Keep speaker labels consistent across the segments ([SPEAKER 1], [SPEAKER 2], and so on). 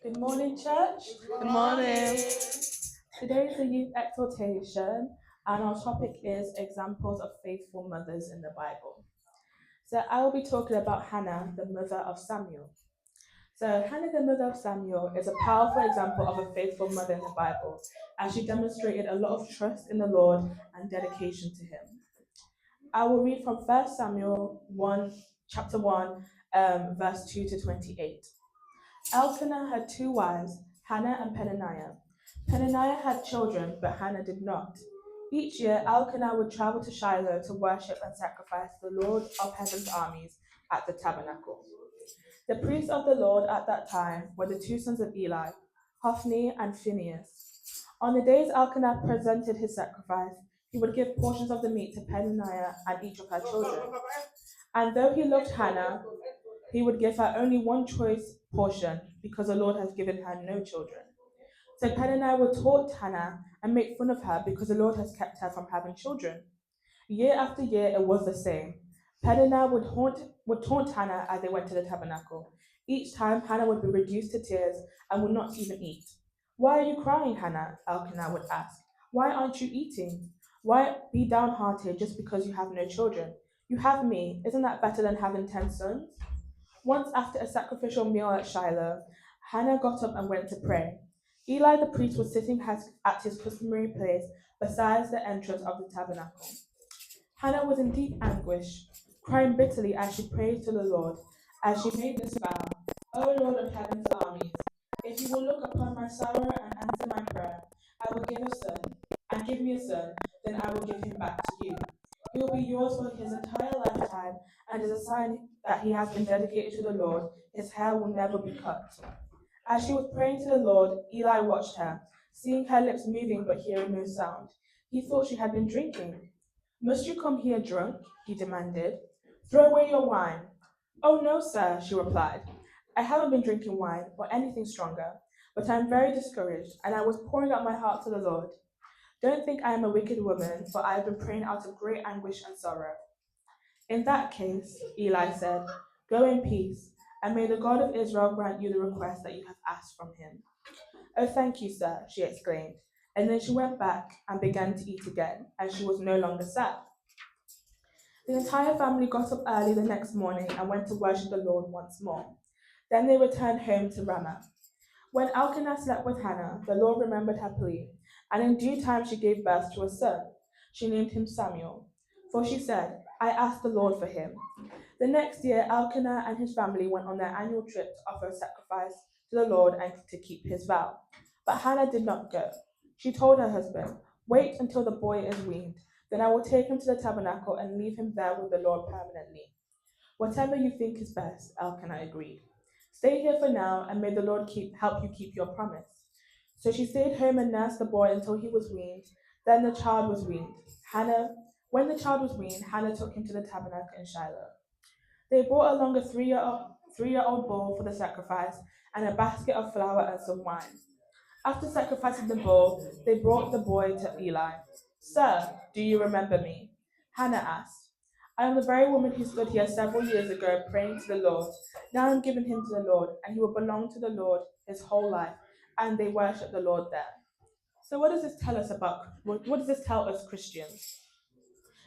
[SPEAKER 1] Good morning, church.
[SPEAKER 2] Good morning.
[SPEAKER 1] Today is the youth exhortation, and our topic is examples of faithful mothers in the Bible. So I will be talking about Hannah, the mother of Samuel. So Hannah, the mother of Samuel, is a powerful example of a faithful mother in the Bible, as she demonstrated a lot of trust in the Lord and dedication to Him. I will read from 1 Samuel 1, chapter 1, verse 2 to 28. Elkanah had two wives, Hannah and Peninnah. Peninnah had children, but Hannah did not. Each year, Elkanah would travel to Shiloh to worship and sacrifice the Lord of Heaven's armies at the tabernacle. The priests of the Lord at that time were the two sons of Eli, Hophni and Phinehas. On the days Elkanah presented his sacrifice, he would give portions of the meat to Peninnah and each of her children. And though he loved Hannah, he would give her only one choice portion because the Lord has given her no children. So Peninnah would taunt Hannah and make fun of her because the Lord has kept her from having children. Year after year, it was the same. Peninnah would taunt Hannah as they went to the tabernacle. Each time, Hannah would be reduced to tears and would not even eat. Why are you crying, Hannah? Elkanah would ask. Why aren't you eating? Why be downhearted just because you have no children? You have me. Isn't that better than having 10 sons? Once after a sacrificial meal at Shiloh, Hannah got up and went to pray. Eli the priest was sitting at his customary place beside the entrance of the tabernacle. Hannah was in deep anguish, crying bitterly as she prayed to the Lord, as she made this vow: O Lord of heaven's armies, if you will look upon my sorrow and answer my prayer, I will give a son, and give me a son, then I will give him back to you. He will be yours for his entire lifetime, and as a sign that he has been dedicated to the Lord, his hair will never be cut. As she was praying to the Lord, Eli watched her, seeing her lips moving but hearing no sound. He thought she had been drinking. Must you come here drunk? He demanded. Throw away your wine. Oh, no, sir, she replied. I haven't been drinking wine or anything stronger, but I am very discouraged, and I was pouring out my heart to the Lord. Don't think I am a wicked woman, for I have been praying out of great anguish and sorrow. In that case, Eli said, go in peace, and may the God of Israel grant you the request that you have asked from him. Oh, thank you, sir, she exclaimed. And then she went back and began to eat again, and she was no longer sad. The entire family got up early the next morning and went to worship the Lord once more. Then they returned home to Ramah. When Elkanah slept with Hannah, the Lord remembered her plea, and in due time she gave birth to a son. She named him Samuel, for she said, I asked the Lord for him. The next year, Elkanah and his family went on their annual trip to offer a sacrifice to the Lord and to keep his vow. But Hannah did not go. She told her husband, wait until the boy is weaned, then I will take him to the tabernacle and leave him there with the Lord permanently. Whatever you think is best, Elkanah agreed. Stay here for now, and may the Lord help you keep your promise. So she stayed home and nursed the boy until he was weaned. Then the child was weaned. When the child was weaned, Hannah took him to the tabernacle in Shiloh. They brought along a three-year-old bull for the sacrifice and a basket of flour and some wine. After sacrificing the bull, they brought the boy to Eli. Sir, do you remember me? Hannah asked. I am the very woman who stood here several years ago praying to the Lord. Now I'm giving him to the Lord, and he will belong to the Lord his whole life. And they worship the Lord there. So what does this tell us about? What does this tell us Christians?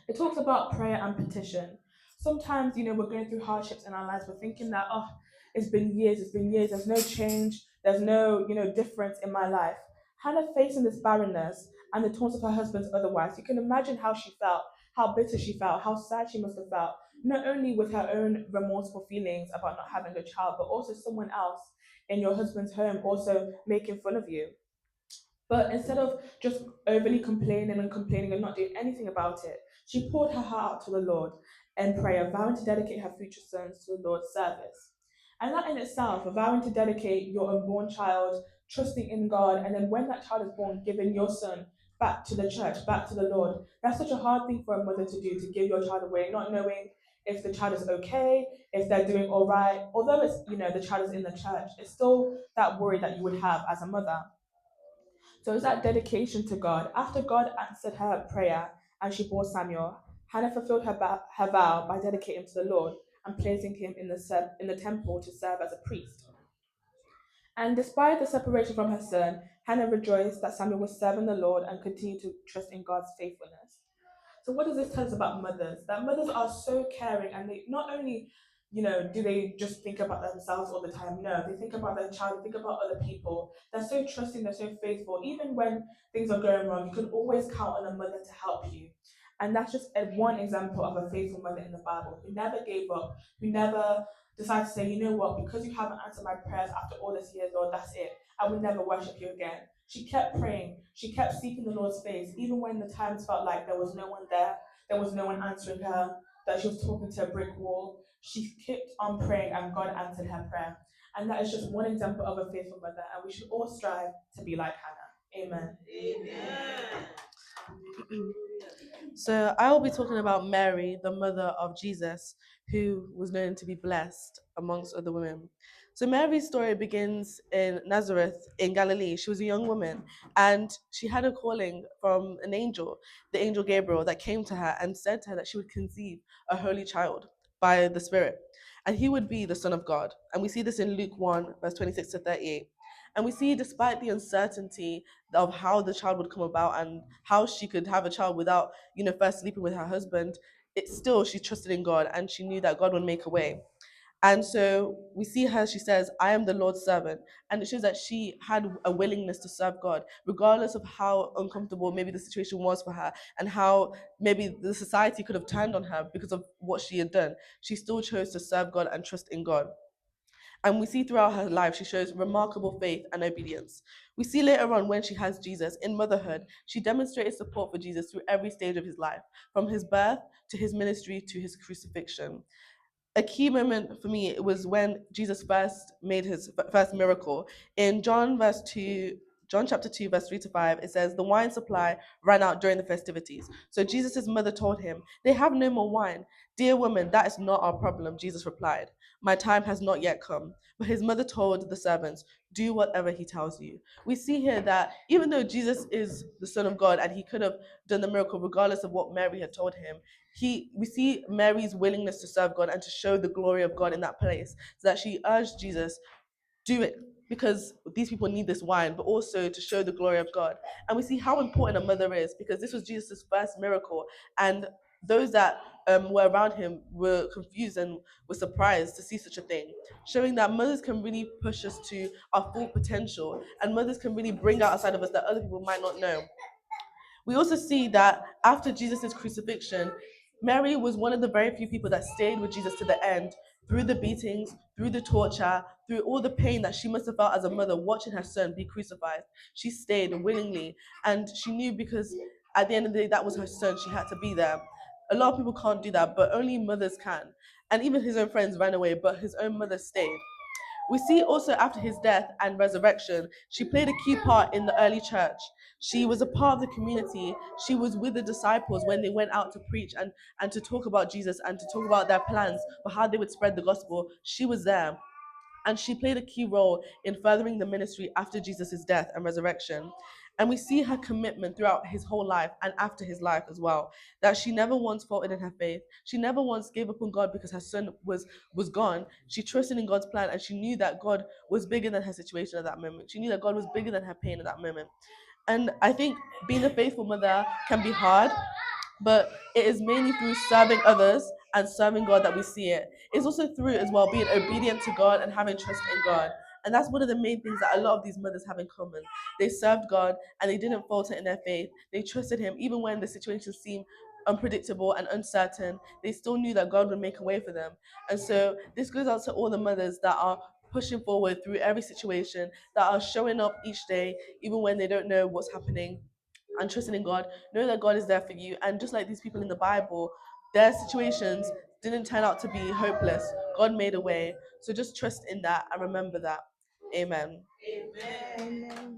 [SPEAKER 1] It talks about prayer and petition. Sometimes, we're going through hardships in our lives. We're thinking that, oh, it's been years, there's no change, there's no, difference in my life. Hannah facing this barrenness and the taunts of her husband's other wives, you can imagine how she felt, how bitter she felt, how sad she must have felt, not only with her own remorseful feelings about not having a child, but also someone else in your husband's home also making fun of you. But instead of just overly complaining and not doing anything about it, she poured her heart out to the Lord in prayer, vowing to dedicate her future sons to the Lord's service. And that in itself, vowing to dedicate your unborn child, trusting in God, and then when that child is born, giving your son back to the church, back to the Lord, that's such a hard thing for a mother to do, to give your child away, not knowing if the child is okay, if they're doing all right. Although it's, the child is in the church, it's still that worry that you would have as a mother. So it's that dedication to God. After God answered her prayer and she bore Samuel, Hannah fulfilled her vow by dedicating him to the Lord and placing him in the temple to serve as a priest. And despite the separation from her son, Hannah rejoiced that Samuel was serving the Lord and continued to trust in God's faithfulness. So what does this tell us about mothers? That mothers are so caring, and they not only, do they just think about themselves all the time? No, they think about their child, they think about other people. They're so trusting, they're so faithful. Even when things are going wrong, you can always count on a mother to help you. And that's just one example of a faithful mother in the Bible who never gave up, who never decided to say, you know what, because you haven't answered my prayers after all this years, Lord, that's it. I will never worship you again. She kept praying. She kept seeking the Lord's face, even when the times felt like there was no one there was no one answering her, that she was talking to a brick wall. She kept on praying, and God answered her prayer. And that is just one example of a faithful mother, and we should all strive to be like Hannah. Amen.
[SPEAKER 2] So I will be talking about Mary, the mother of Jesus, who was known to be blessed amongst other women. So Mary's story begins in Nazareth in Galilee. She was a young woman and she had a calling from an angel, the angel Gabriel, that came to her and said to her that she would conceive a holy child by the Spirit, and he would be the Son of God. And we see this in Luke 1, verse 26 to 38. And we see, despite the uncertainty of how the child would come about and how she could have a child without, first sleeping with her husband, it's still she trusted in God and she knew that God would make a way. And so we see her, she says, I am the Lord's servant. And it shows that she had a willingness to serve God, regardless of how uncomfortable maybe the situation was for her and how maybe the society could have turned on her because of what she had done. She still chose to serve God and trust in God. And we see throughout her life, she shows remarkable faith and obedience. We see later on when she has Jesus in motherhood, she demonstrated support for Jesus through every stage of his life, from his birth to his ministry to his crucifixion. A key moment for me was when Jesus first made his first miracle. In John chapter 2, verse 3 to 5, it says, the wine supply ran out during the festivities. So Jesus' mother told him, they have no more wine. Dear woman, that is not our problem, Jesus replied. My time has not yet come. But his mother told the servants, do whatever he tells you. We see here that even though Jesus is the Son of God and he could have done the miracle regardless of what Mary had told him, we see Mary's willingness to serve God and to show the glory of God in that place, so that she urged Jesus, do it because these people need this wine, but also to show the glory of God. And we see how important a mother is, because this was Jesus' first miracle, and those that were around him were confused and were surprised to see such a thing, showing that mothers can really push us to our full potential, and mothers can really bring out outside of us that other people might not know. We also see that after Jesus' crucifixion, Mary was one of the very few people that stayed with Jesus to the end, through the beatings, through the torture, through all the pain that she must have felt as a mother watching her son be crucified. She stayed willingly, and she knew, because at the end of the day, that was her son. She had to be there. A lot of people can't do that, but only mothers can. And even his own friends ran away, but his own mother stayed. We see also after his death and resurrection, she played a key part in the early church. She was a part of the community. She was with the disciples when they went out to preach and to talk about Jesus and to talk about their plans for how they would spread the gospel. She was there. And she played a key role in furthering the ministry after Jesus' death and resurrection. And we see her commitment throughout his whole life and after his life as well, that she never once faltered in her faith. She never once gave up on God because her son was gone. She trusted in God's plan, and she knew that God was bigger than her situation at that moment. She knew that God was bigger than her pain at that moment. And I think being a faithful mother can be hard, but it is mainly through serving others and serving God that we see it. It's also through, as well, being obedient to God and having trust in God. And that's one of the main things that a lot of these mothers have in common. They served God and they didn't falter in their faith. They trusted Him even when the situation seemed unpredictable and uncertain. They still knew that God would make a way for them. And so this goes out to all the mothers that are pushing forward through every situation, that are showing up each day, even when they don't know what's happening, and trusting in God. Know that God is there for you. And just like these people in the Bible, their situations didn't turn out to be hopeless. God made a way. So just trust in that and remember that. Amen.
[SPEAKER 1] Amen.